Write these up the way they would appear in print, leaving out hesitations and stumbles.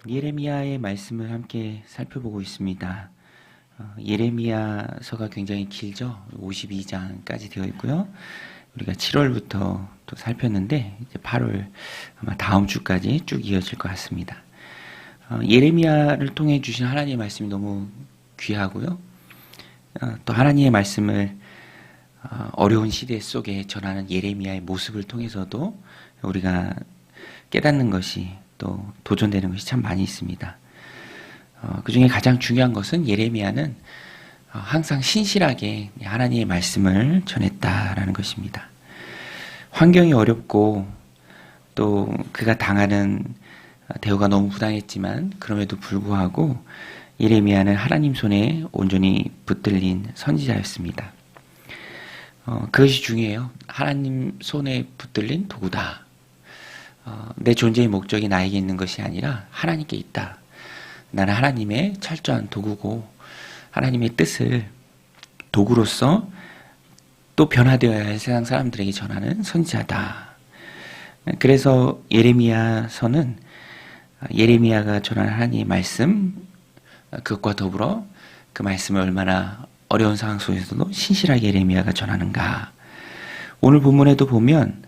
예레미야의 말씀을 함께 살펴보고 있습니다. 예레미야서가 굉장히 길죠. 52장까지 되어 있고요. 우리가 7월부터 또 살폈는데 이제 8월 아마 다음 주까지 쭉 이어질 것 같습니다. 예레미야를 통해 주신 하나님의 말씀이 너무 귀하고요. 또 하나님의 말씀을 어려운 시대 속에 전하는 예레미야의 모습을 통해서도 우리가 깨닫는 것이 또 도전되는 것이 참 많이 있습니다. 그 중에 가장 중요한 것은 예레미야는 항상 신실하게 하나님의 말씀을 전했다라는 것입니다. 환경이 어렵고 또 그가 당하는 대우가 너무 부당했지만 그럼에도 불구하고 예레미야는 하나님 손에 온전히 붙들린 선지자였습니다. 그것이 중요해요. 하나님 손에 붙들린 도구다. 내 존재의 목적이 나에게 있는 것이 아니라 하나님께 있다. 나는 하나님의 철저한 도구고 하나님의 뜻을 도구로서 또 변화되어야 할 세상 사람들에게 전하는 선지자다. 그래서 예레미야서는 예레미야가 전하는 하나님의 말씀, 그것과 더불어 그 말씀을 얼마나 어려운 상황 속에서도 신실하게 예레미야가 전하는가. 오늘 본문에도 보면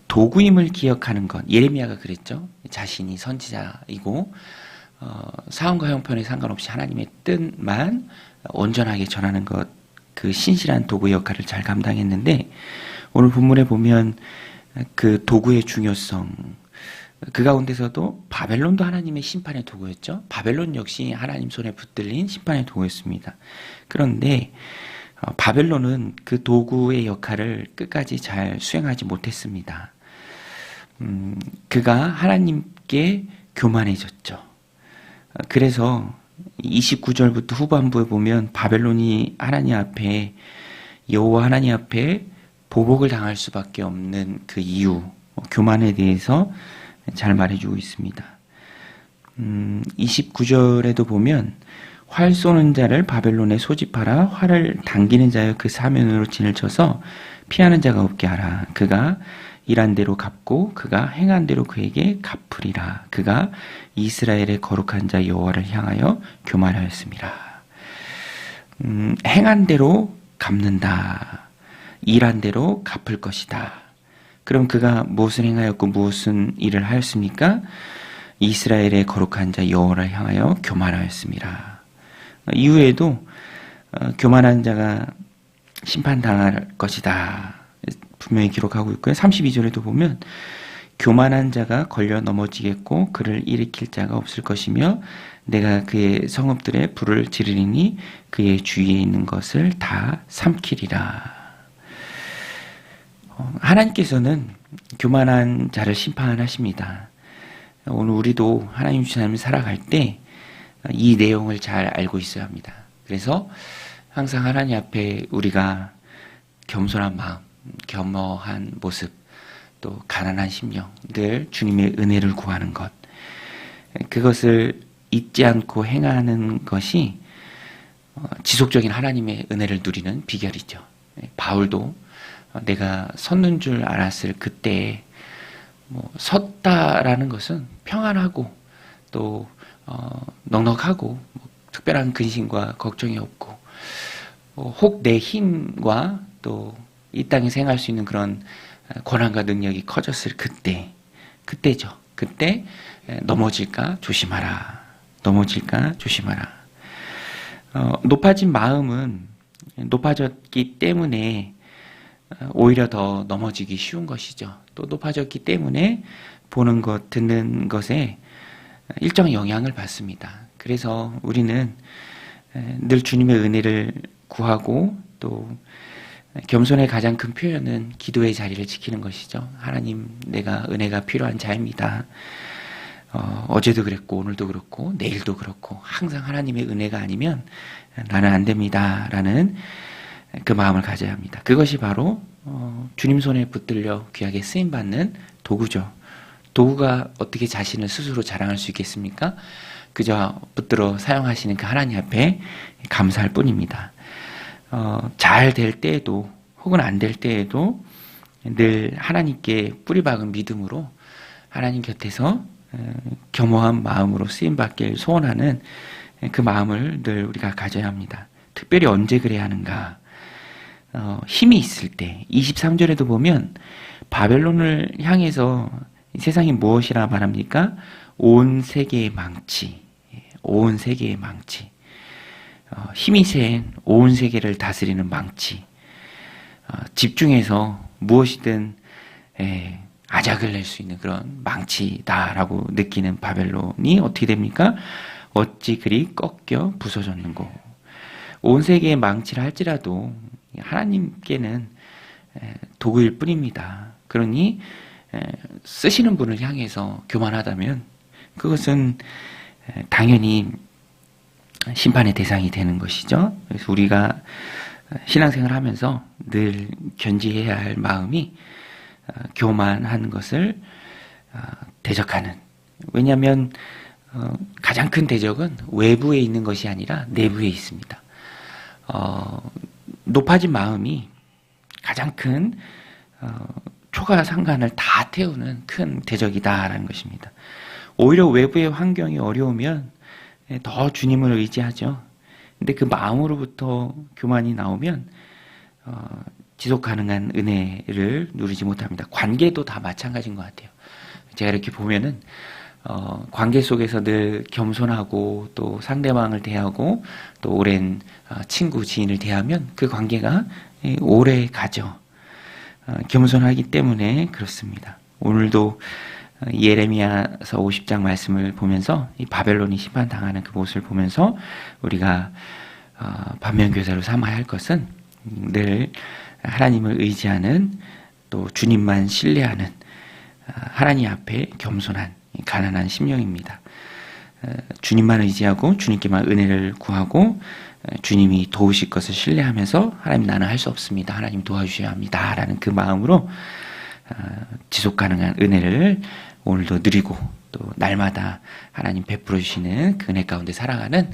도구임을 기억하는 것. 예레미야가 그랬죠. 자신이 선지자이고 상황과 형편에 상관없이 하나님의 뜻만 온전하게 전하는 것. 그 신실한 도구 역할을 잘 감당했는데 오늘 본문에 보면 그 도구의 중요성, 그 가운데서도 바벨론도 하나님의 심판의 도구였죠. 바벨론 역시 하나님 손에 붙들린 심판의 도구였습니다. 그런데 바벨론은 그 도구의 역할을 끝까지 잘 수행하지 못했습니다. 그가 하나님께 교만해졌죠. 그래서 29절부터 후반부에 보면 바벨론이 하나님 앞에 여호와 하나님 앞에 보복을 당할 수밖에 없는 그 이유, 교만에 대해서 잘 말해주고 있습니다. 29절에도 보면 활 쏘는 자를 바벨론에 소집하라. 활을 당기는 자여 그 사면으로 진을 쳐서 피하는 자가 없게 하라. 그가 일한 대로 갚고 그가 행한 대로 그에게 갚으리라. 그가 이스라엘의 거룩한 자 여호와를 향하여 교만하였습니다. 행한 대로 갚는다. 일한 대로 갚을 것이다. 그럼 그가 무엇을 행하였고 무슨 일을 하였습니까? 이스라엘의 거룩한 자 여호와를 향하여 교만하였습니다. 이후에도 교만한 자가 심판당할 것이다. 분명히 기록하고 있고요. 32절에도 보면 교만한 자가 걸려 넘어지겠고 그를 일으킬 자가 없을 것이며 내가 그의 성읍들의 불을 지르리니 그의 주위에 있는 것을 다 삼키리라. 하나님께서는 교만한 자를 심판하십니다. 오늘 우리도 하나님 주신 삶을 살아갈 때 이 내용을 잘 알고 있어야 합니다. 그래서 항상 하나님 앞에 우리가 겸손한 마음, 겸허한 모습, 또 가난한 심령, 늘 주님의 은혜를 구하는 것, 그것을 잊지 않고 행하는 것이 지속적인 하나님의 은혜를 누리는 비결이죠. 바울도 내가 섰는 줄 알았을 그때에 섰다라는 것은 평안하고 또 넉넉하고 특별한 근심과 걱정이 없고 혹 내 힘과 또 이 땅에 생활할 수 있는 그런 권한과 능력이 커졌을 그때죠. 그때 넘어질까 조심하라. 넘어질까 조심하라. 높아진 마음은 높아졌기 때문에 오히려 더 넘어지기 쉬운 것이죠. 또 높아졌기 때문에 보는 것, 듣는 것에 일정한 영향을 받습니다. 그래서 우리는 늘 주님의 은혜를 구하고 또 겸손의 가장 큰 표현은 기도의 자리를 지키는 것이죠. 하나님, 내가 은혜가 필요한 자입니다. 어제도 그랬고 오늘도 그렇고 내일도 그렇고 항상 하나님의 은혜가 아니면 나는 안 됩니다. 라는 그 마음을 가져야 합니다. 그것이 바로 주님 손에 붙들려 귀하게 쓰임받는 도구죠. 도구가 어떻게 자신을 스스로 자랑할 수 있겠습니까? 그저 붙들어 사용하시는 그 하나님 앞에 감사할 뿐입니다. 잘 될 때에도 혹은 안 될 때에도 늘 하나님께 뿌리박은 믿음으로 하나님 곁에서 겸허한 마음으로 쓰임받길 소원하는 그 마음을 늘 우리가 가져야 합니다. 특별히 언제 그래야 하는가? 힘이 있을 때 23절에도 보면 바벨론을 향해서 세상이 무엇이라 말합니까? 온 세계의 망치, 온 세계의 망치, 힘이 센 온 세계를 다스리는 망치, 집중해서 무엇이든 아작을 낼 수 있는 그런 망치다라고 느끼는 바벨론이 어떻게 됩니까? 어찌 그리 꺾여 부서졌는고. 온 세계의 망치를 할지라도 하나님께는 도구일 뿐입니다. 그러니 쓰시는 분을 향해서 교만하다면 그것은 당연히 심판의 대상이 되는 것이죠. 그래서 우리가 신앙생활을 하면서 늘 견지해야 할 마음이 교만한 것을 대적하는. 왜냐하면 가장 큰 대적은 외부에 있는 것이 아니라 내부에 있습니다. 높아진 마음이 가장 큰 초가상간을 다 태우는 큰 대적이다라는 것입니다. 오히려 외부의 환경이 어려우면 더 주님을 의지하죠. 근데 그 마음으로부터 교만이 나오면 지속 가능한 은혜를 누리지 못합니다. 관계도 다 마찬가지인 것 같아요. 제가 이렇게 보면은 관계 속에서 늘 겸손하고 또 상대방을 대하고 또 오랜 친구, 지인을 대하면 그 관계가 오래 가죠. 겸손하기 때문에 그렇습니다. 오늘도 예레미야서 50장 말씀을 보면서 이 바벨론이 심판당하는 그 모습을 보면서 우리가 반면교사로 삼아야 할 것은 늘 하나님을 의지하는 또 주님만 신뢰하는 하나님 앞에 겸손한 가난한 심령입니다. 주님만 의지하고 주님께만 은혜를 구하고 주님이 도우실 것을 신뢰하면서 하나님 나는 할 수 없습니다. 하나님 도와주셔야 합니다. 라는 그 마음으로 지속 가능한 은혜를 오늘도 누리고 또 날마다 하나님 베풀어 주시는 그 은혜 가운데 살아가는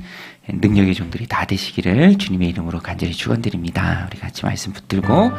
능력의 종들이 다 되시기를 주님의 이름으로 간절히 축원드립니다. 우리 같이 말씀 붙들고